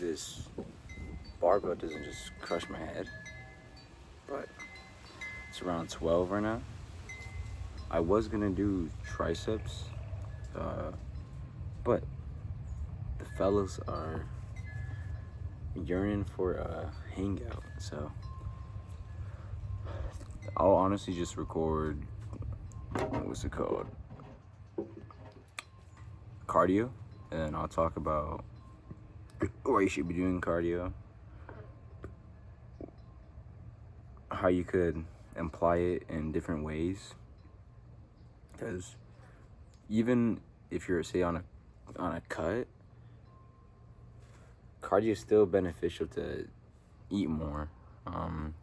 this barbell doesn't just crush my head. But it's around 12 right now. I was gonna do triceps, but the fellas are yearning for a hangout, so I'll honestly just record, what's it called, cardio, and I'll talk about why you should be doing cardio, how you could apply it in different ways, because even if you're, say, on a cut, cardio is still beneficial to eat more. On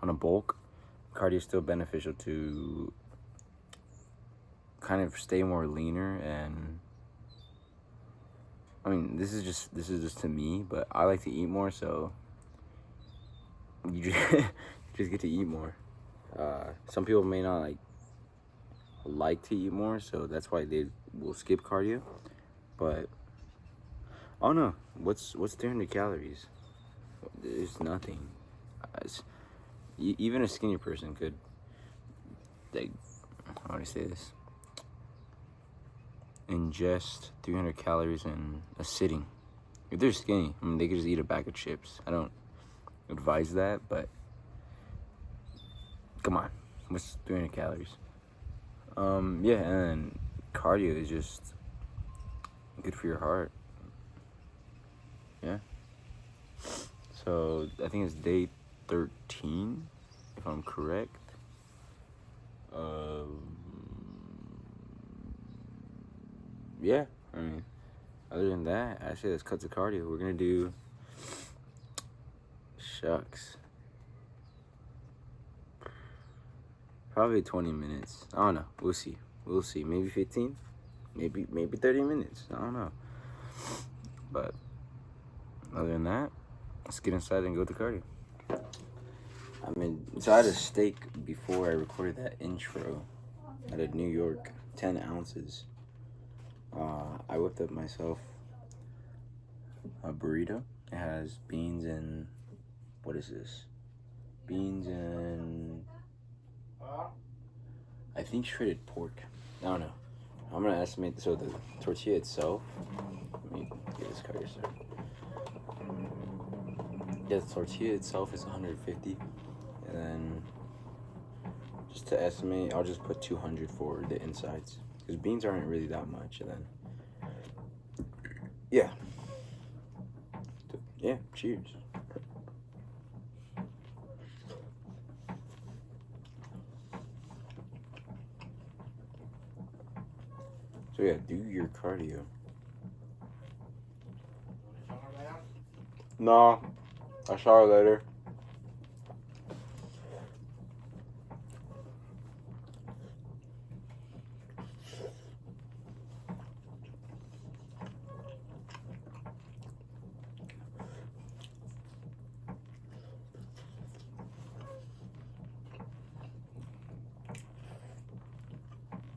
a bulk, cardio is still beneficial to kind of stay more leaner. And I mean, this is just to me, but I like to eat more, so you just get to eat more. Some people may not like to eat more, so that's why they will skip cardio. But I don't know, what's 300 calories? There's nothing. Even a skinny person could, like, how do I say this? Ingest 300 calories in a sitting. If they're skinny, I mean, they could just eat a bag of chips. I don't advise that, but come on, what's 300 calories? Yeah, and cardio is just good for your heart. Yeah. So I think it's day 13, if I'm correct. Yeah, I mean, other than that, I say let's cut to cardio. We're gonna do, shucks, probably 20 minutes. I don't know. We'll see. Maybe 15, maybe 30 minutes. I don't know. But other than that, let's get inside and go to cardio. I mean, so I had a steak before I recorded that intro at a New York, 10 ounces. I whipped up myself a burrito. It has beans and, what is this? Beans and, I think, shredded pork. I don't know. I'm gonna estimate, so the tortilla itself, let me get this cardio started. Yeah, the tortilla itself is 150, and then just to estimate, I'll just put 200 for the insides, because beans aren't really that much. And then, yeah, cheers. So yeah, do your cardio. No, I'll shower later.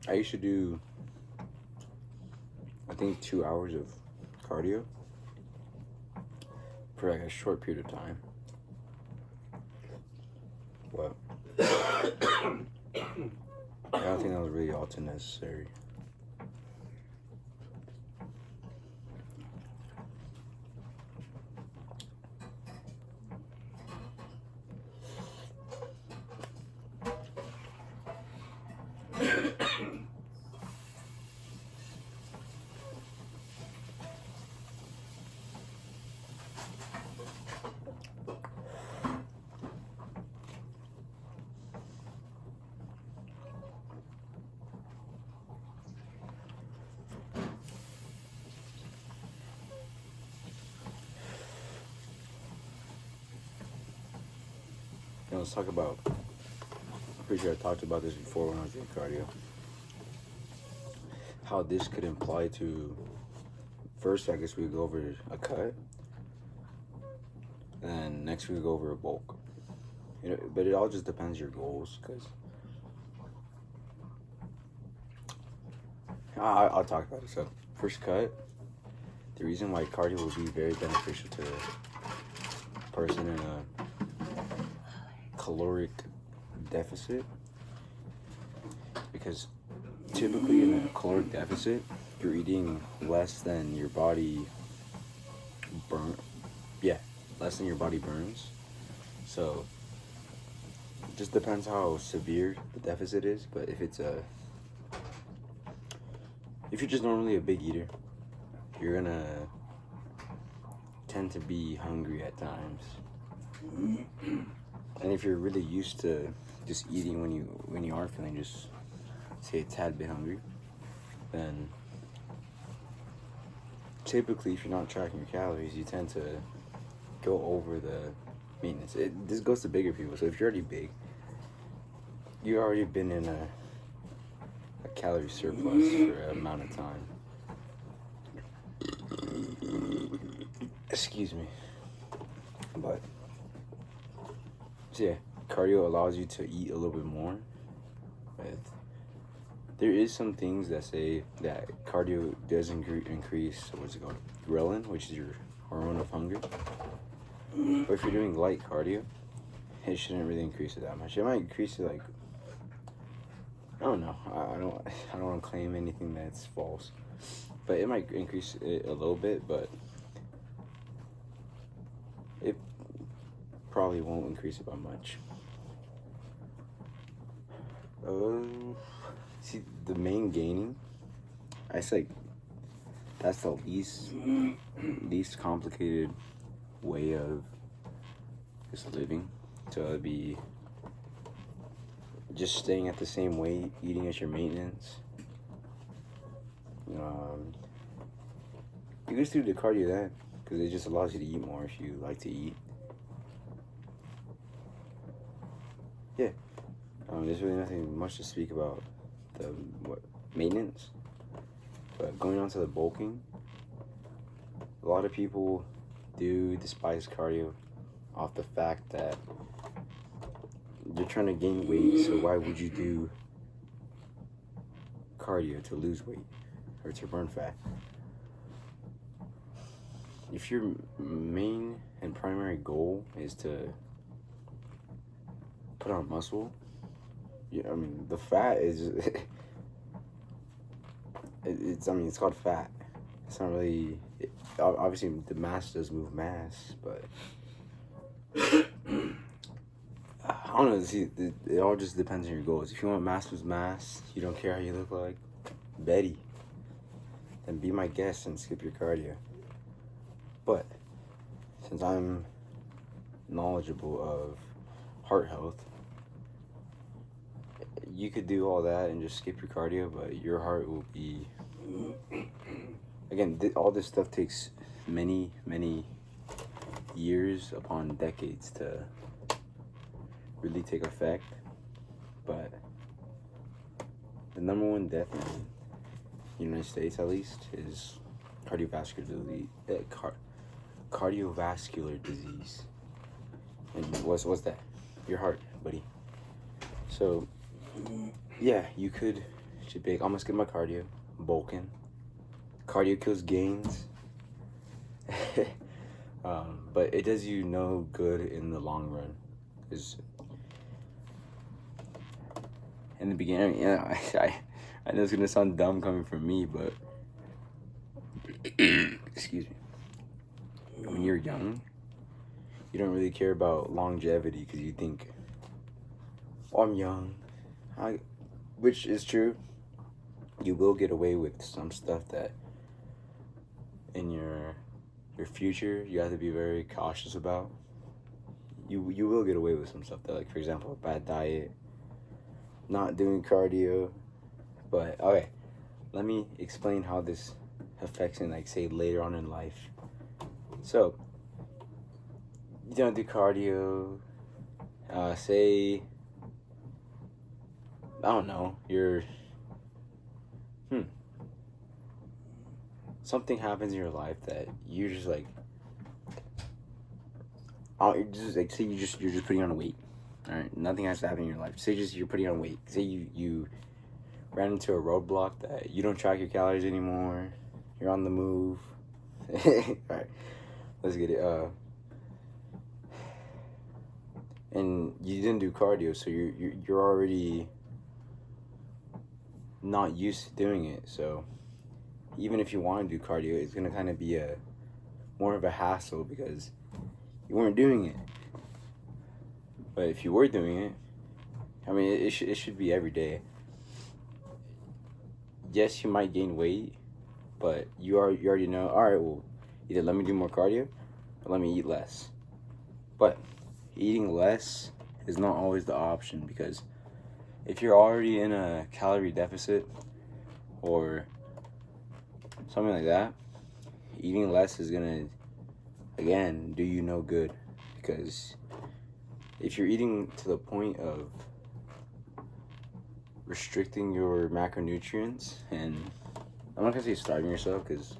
I used to do, I think, 2 hours of cardio for like a short period of time. But I don't think that was really all too necessary. Let's talk about, I'm pretty sure I talked about this before when I was doing cardio, how this could apply to, first I guess we go over a cut, and next we go over a bulk. But it all just depends your goals, because I'll talk about it. So first cut, the reason why cardio will be very beneficial to a person in a caloric deficit, because typically in a caloric deficit, you're eating less than your body less than your body burns. So it just depends how severe the deficit is. But if you're just normally a big eater, you're gonna tend to be hungry at times. And if you're really used to just eating when you are feeling just say a tad bit hungry, then typically if you're not tracking your calories, you tend to go over the maintenance. This goes to bigger people. So if you're already big, you've already been in a calorie surplus for an amount of time. Excuse me. But so yeah, cardio allows you to eat a little bit more. There is some things that say that cardio does increase, what's it called, ghrelin, which is your hormone of hunger. But if you're doing light cardio, it shouldn't really increase it that much. It might increase it like, I don't know. I don't want to claim anything that's false, but it might increase it a little bit, but it probably won't increase it by much. See, the main gaining, I say that's the least complicated way of just living. To be just staying at the same weight, eating at your maintenance. You can just do the cardio then, because it just allows you to eat more if you like to eat. Yeah, there's really nothing much to speak about the maintenance. But going on to the bulking, a lot of people do despise cardio off the fact that you're trying to gain weight, so why would you do cardio to lose weight or to burn fat? If your main and primary goal is to put on muscle, the fat is it's called fat. It's not really obviously the mass does move mass, but I don't know. See, it all just depends on your goals. If you want mass moves mass, you don't care how you look like Betty, then be my guest and skip your cardio. But since I'm knowledgeable of heart health, you could do all that and just skip your cardio, but your heart will be, again, all this stuff takes many years upon decades to really take effect. But the number one death in the United States, at least, is cardiovascular disease. And what's that? Your heart, buddy. So yeah, you could be like, I'm gonna skip my cardio, bulking. Cardio kills gains. But it does you no good in the long run. Because in the beginning, I know it's gonna sound dumb coming from me, but excuse me. When you're young, you don't really care about longevity because you think, oh, I'm young. Which is true. You will get away with some stuff that in your future you have to be very cautious about. You will get away with some stuff that, like, for example, a bad diet, not doing cardio. But okay, let me explain how this affects in, like, say, later on in life. So you don't do cardio, say, I don't know, you're something happens in your life that you're just like, say you're just putting on weight. All right, nothing has to happen in your life. Say you're putting on weight. Say you ran into a roadblock that you don't track your calories anymore. You're on the move. Alright, let's get it. And you didn't do cardio, so you're already not used to doing it. So even if you want to do cardio, it's gonna kind of be more of a hassle because you weren't doing it. But if you were doing it, I mean, it should be every day. Yes, you might gain weight, but you already know. All right, well, either let me do more cardio, or let me eat less. But eating less is not always the option because if you're already in a calorie deficit or something like that, eating less is gonna, again, do you no good. Because if you're eating to the point of restricting your macronutrients, and I'm not gonna say starving yourself, because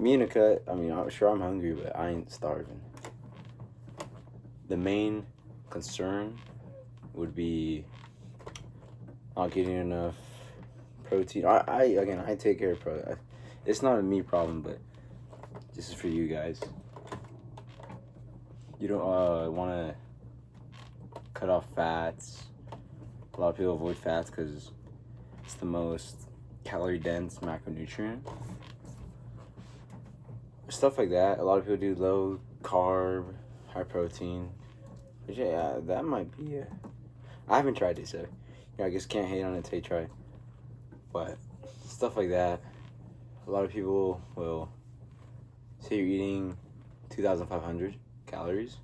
me in a cut, I mean, I'm sure I'm hungry, but I ain't starving. The main concern would be not getting enough protein. I take care of protein. It's not a me problem, but this is for you guys. You don't want to cut off fats. A lot of people avoid fats because it's the most calorie dense macronutrient. Stuff like that. A lot of people do low carb, high protein. But yeah, that might be I haven't tried it, so I guess can't hate on it till you try. But stuff like that. A lot of people will say you're eating 2,500 calories.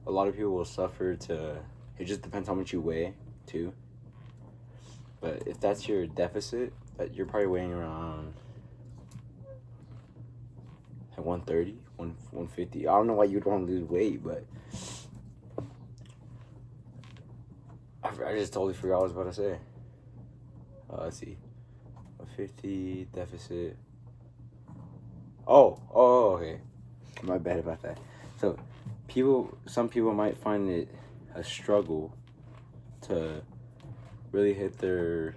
A lot of people will suffer to. It just depends how much you weigh, too. But if that's your deficit, that you're probably weighing around like 130, 150. I don't know why you'd want to lose weight, but I just totally forgot what I was about to say. Let's see. 150 deficit. Oh, okay. My bad about that. So, some people might find it a struggle to really hit their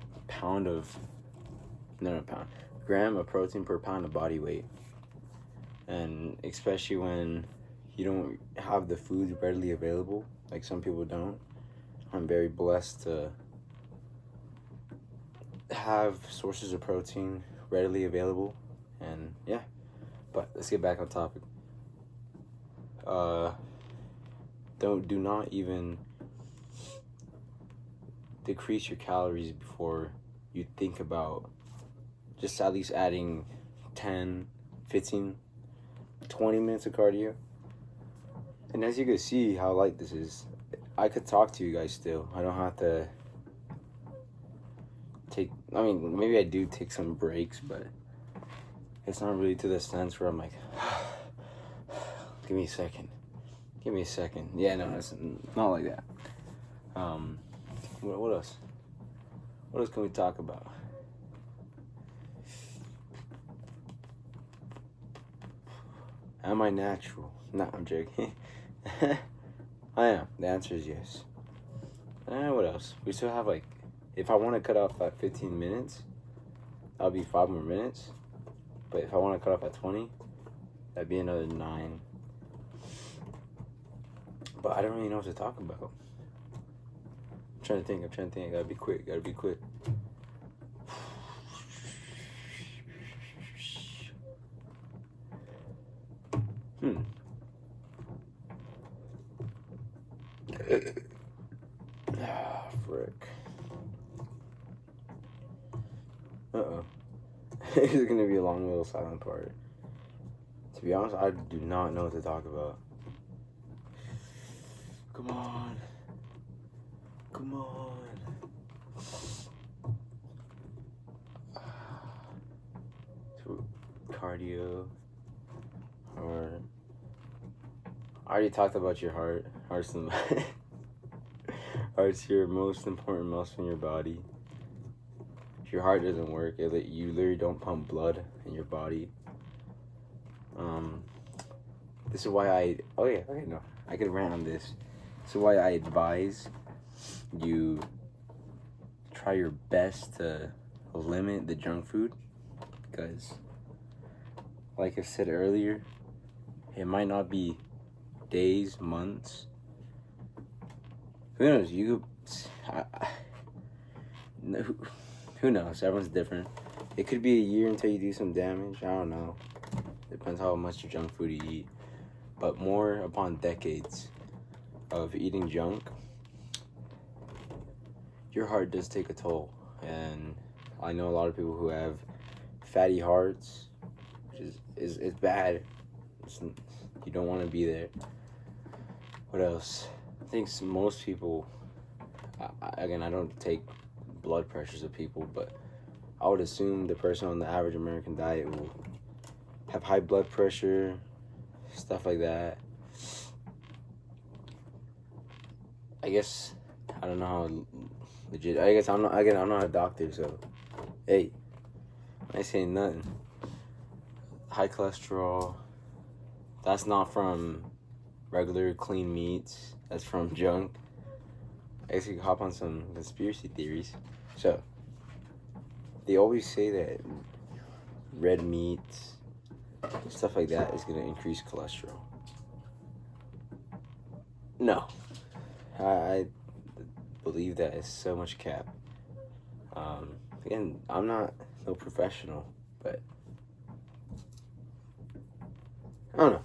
gram of protein per pound of body weight. And especially when you don't have the food readily available, like some people don't. I'm very blessed to have sources of protein readily available, and yeah. But let's get back on topic. Do not even decrease your calories before you think about just at least adding 10, 15, 20 minutes of cardio. And as you can see how light this is, I could talk to you guys still. I don't have to maybe I do take some breaks, but it's not really to the sense where I'm like, give me a second. Yeah, no, it's not like that. What else? What else can we talk about? Am I natural? No, I'm joking. I am. The answer is yes. What else? We still have if I want to cut off at 15 minutes, that'll be 5 more minutes. But if I want to cut off at 20, that'd be another 9. But I don't really know what to talk about. I'm trying to think. I gotta be quick. Frick. It's gonna be a long little silent part. To be honest, I do not know what to talk about. Come on. So, cardio. Or I already talked about your heart. Heart's your most important muscle in your body. If your heart doesn't work, you literally don't pump blood in your body. This is why I could rant on this. This is why I advise you try your best to limit the junk food, because like I said earlier, it might not be days, months. Who knows? You could. Who knows? Everyone's different. It could be a year until you do some damage. I don't know. Depends how much junk food you eat. But more upon decades of eating junk, your heart does take a toll. And I know a lot of people who have fatty hearts, which is bad. You don't want to be there. What else? I think most people, again, I don't take blood pressures of people, but I would assume the person on the average American diet will have high blood pressure, stuff like that. I guess, I don't know how legit, I guess I'm not a doctor, so, hey, I ain't saying nothing. High cholesterol, that's not from regular clean meats, that's from junk. I guess you can hop on some conspiracy theories. So, they always say that red meats, stuff like that, is going to increase cholesterol. No. I believe that is so much cap. Again, I'm not no professional, but I don't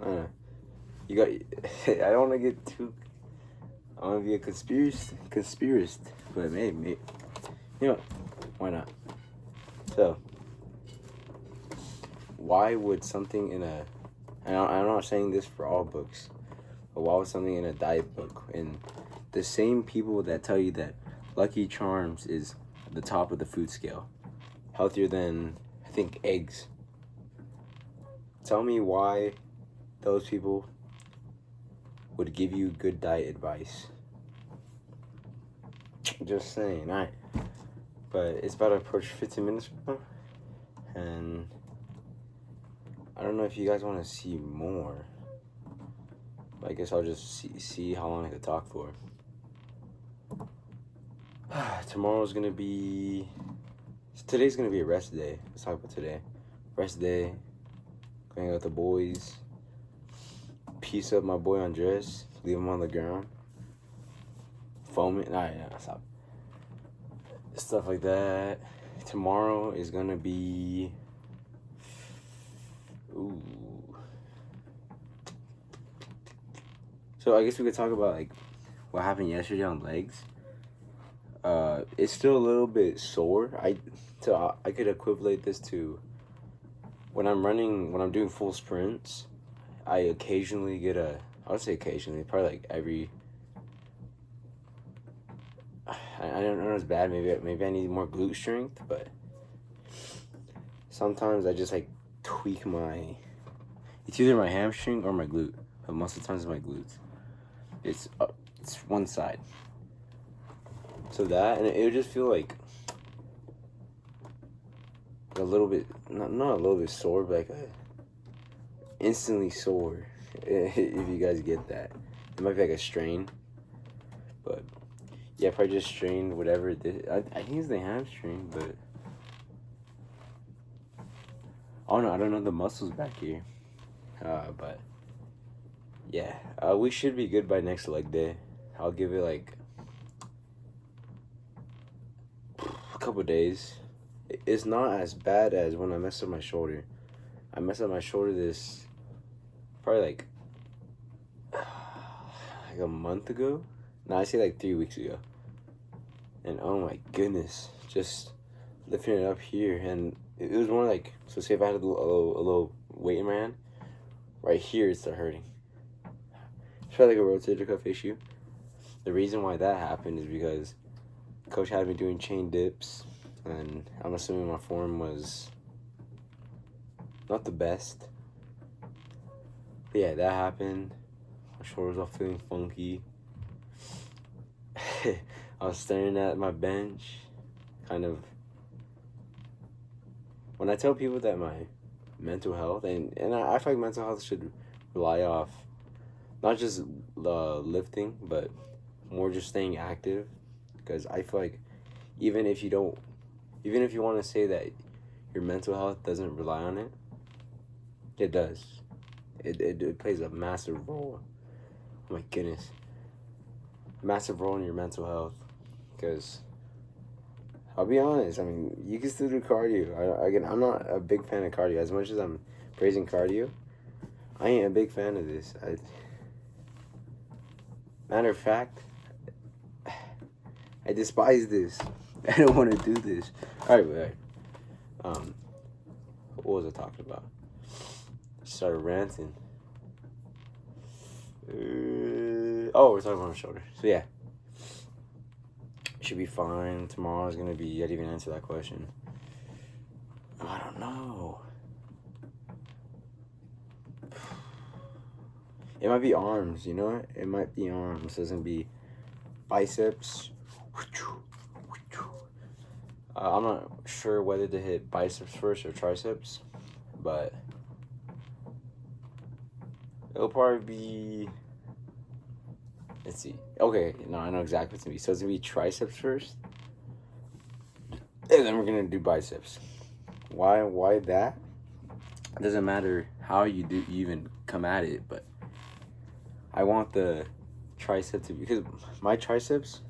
know. You got. I don't want to get too. I want to be a conspiracist, but maybe, you know, why not? So, why would something in a, and I'm not saying this for all books, but why would something in a diet book, and the same people that tell you that Lucky Charms is the top of the food scale, healthier than, I think, eggs. Tell me why those people would give you good diet advice. Just saying, alright. But it's about to approach 15 minutes now, and I don't know if you guys want to see more. But I guess I'll just see how long I can talk for. Tomorrow's gonna be. Today's gonna be a rest day. Let's talk about today. Rest day. Going out with the boys. Piece up my boy Andres. Leave him on the ground. Foaming. Nah, stop. Stuff like that. Tomorrow is gonna be. Ooh. So I guess we could talk about like what happened yesterday on legs. It's still a little bit sore. I could equivalent this to when I'm doing full sprints. I occasionally get I would say occasionally, probably like every. I don't know, it's bad. Maybe I need more glute strength, but sometimes I just like tweak my. It's either my hamstring or my glute, but most of the times it's my glutes. It's one side. So that, and it would just feel like a little bit, not a little bit sore, but like instantly sore. If you guys get that, it might be like a strain, but yeah, probably just strained whatever it did. I think it's the hamstring, but oh no, I don't know the muscles back here. But yeah, we should be good by next leg day. I'll give it like a couple days. It's not as bad as when I messed up my shoulder. I messed up my shoulder this probably like a month ago. No, I say like 3 weeks ago. And oh my goodness, just lifting it up here, and it was more like, so say if I had a little weight in my hand, right here it started hurting. It's probably like a rotator cuff issue. The reason why that happened is because coach had me doing chain dips, and I'm assuming my form was not the best. But yeah, that happened. My shoulders all feeling funky. I was staring at my bench, kind of. When I tell people that my mental health, and I feel like mental health should rely off not just lifting, but more just staying active. Because I feel like even if you want to say that your mental health doesn't rely on it, It does. It plays a massive role. Oh my goodness. Massive role in your mental health. Because I'll be honest, I mean, you can still do cardio. I'm not a big fan of cardio. As much as I'm praising cardio, I ain't a big fan of this. Matter of fact, I despise this. I don't want to do this. All right. What was I talking about? I started ranting. We're talking about my shoulder. So yeah, should be fine. Tomorrow's gonna be. I didn't even answer that question. I don't know. It might be arms. You know what? It might be arms. It doesn't be biceps. I'm not sure whether to hit biceps first or triceps, but it'll probably be. Let's see. Okay, no, I know exactly what's gonna be. So it's gonna be triceps first, and then we're gonna do biceps. Why that? It doesn't matter how you even come at it, but I want the tricep to, because my triceps,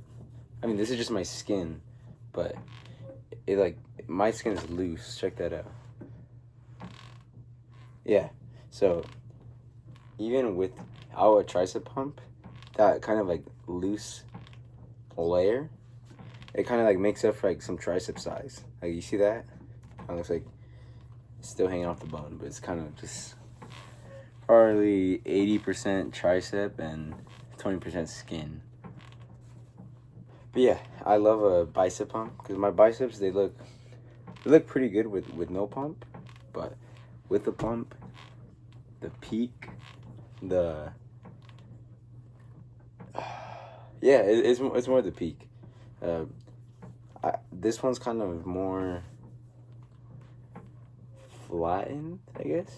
I mean, this is just my skin, but it like, my skin is loose. Check that out. Yeah, so even without a tricep pump, that kind of like loose layer, it kind of like makes up for like some tricep size. Like, you see that? It looks like it's still hanging off the bone, but it's kind of just probably 80% tricep and 20% skin. But yeah, I love a bicep pump because my biceps, they look pretty good with no pump, but with the pump, the peak, it's more the peak. This one's kind of more flattened, I guess.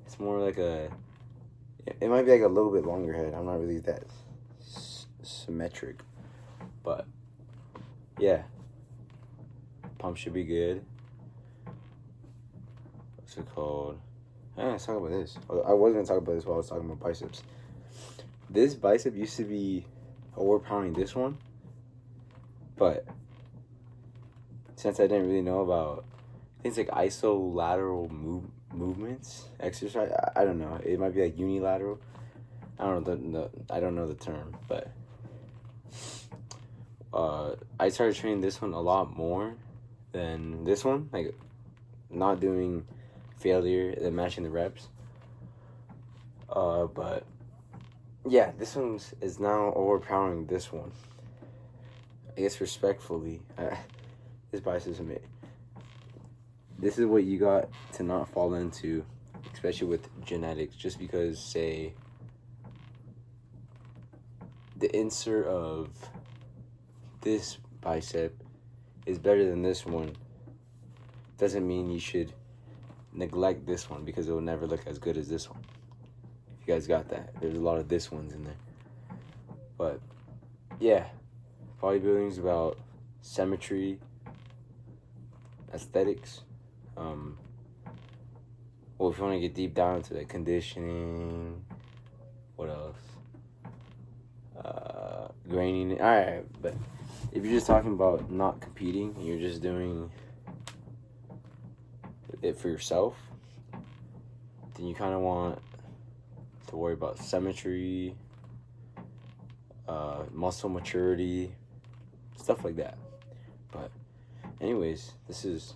It's more like it might be like a little bit longer head. I'm not really that symmetric, but yeah, pump should be good. What's it called? Let's talk about this. I was gonna talk about this while I was talking about biceps. This bicep used to be overpowering this one, but since I didn't really know about things like isolateral movements, exercise, I don't know. It might be like unilateral. I don't know I don't know the term, but I started training this one a lot more than this one, like not doing failure and matching the reps. But yeah, this one is now overpowering this one. I guess respectfully, this biceps is amazing. This is what you got to not fall into, especially with genetics. Just because, say, the insert of this bicep is better than this one, doesn't mean you should neglect this one because it will never look as good as this one. You guys got that? There's a lot of this ones in there. But yeah, bodybuilding is about symmetry, aesthetics. Well, if you want to get deep down into the conditioning, what else? Graining. All right, but if you're just talking about not competing and you're just doing it for yourself, then you kind of want to worry about symmetry, muscle maturity, stuff like that. But anyways, this is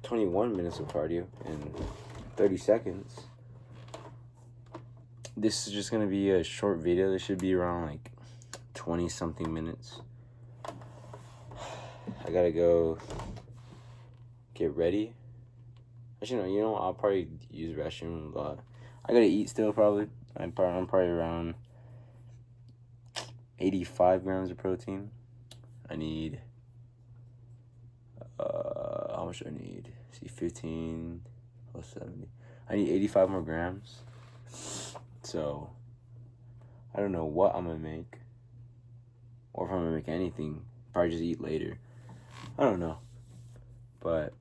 21 minutes of cardio in 30 seconds. This is just gonna be a short video. This should be around like 20 something minutes. I gotta go get ready. Actually, no, I'll probably use restroom a lot. I gotta eat still, probably. I'm probably around 85 grams of protein. I need, how much do I need? See, 15 plus 70. I need 85 more grams. So, I don't know what I'm gonna make. Or if I'm gonna make anything. Probably just eat later. I don't know. But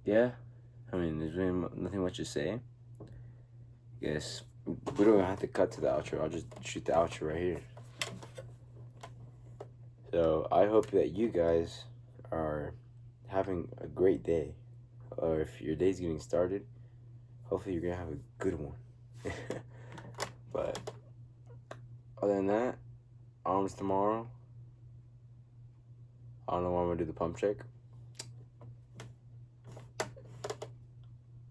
yeah, I mean, there's really nothing much to say. Guess we don't have to cut to the outro. I'll just shoot the outro right here. So I hope that you guys are having a great day, or if your day's getting started, hopefully you're gonna have a good one. But other than that, arms tomorrow. I don't know when I'm gonna do the pump check.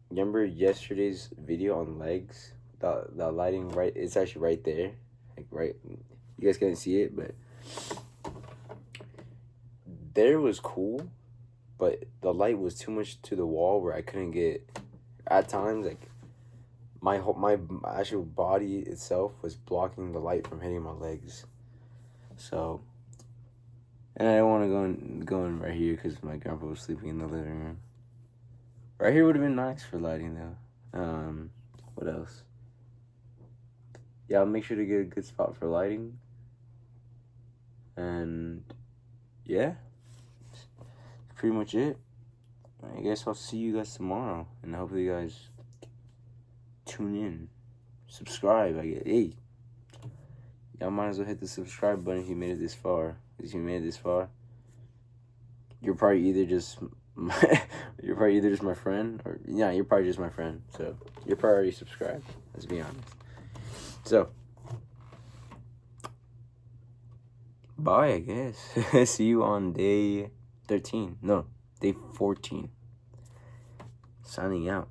Remember yesterday's video on legs? The lighting, right? It's actually right there, like right. You guys can't see it, but there was cool, but the light was too much to the wall where I couldn't get. At times, like my actual body itself was blocking the light from hitting my legs. So, and I don't want to go in right here because my grandpa was sleeping in the living room. Right here would have been nice for lighting though. What else? Yeah, I'll make sure to get a good spot for lighting. And yeah, that's pretty much it. I guess I'll see you guys tomorrow, and hopefully you guys tune in, subscribe. Hey, y'all might as well hit the subscribe button if you made it this far. If you made it this far, you're probably either just my friend, or yeah, you're probably just my friend. So you're probably already subscribed. Let's be honest. So bye, I guess. See you on day 13. No, day 14. Signing out.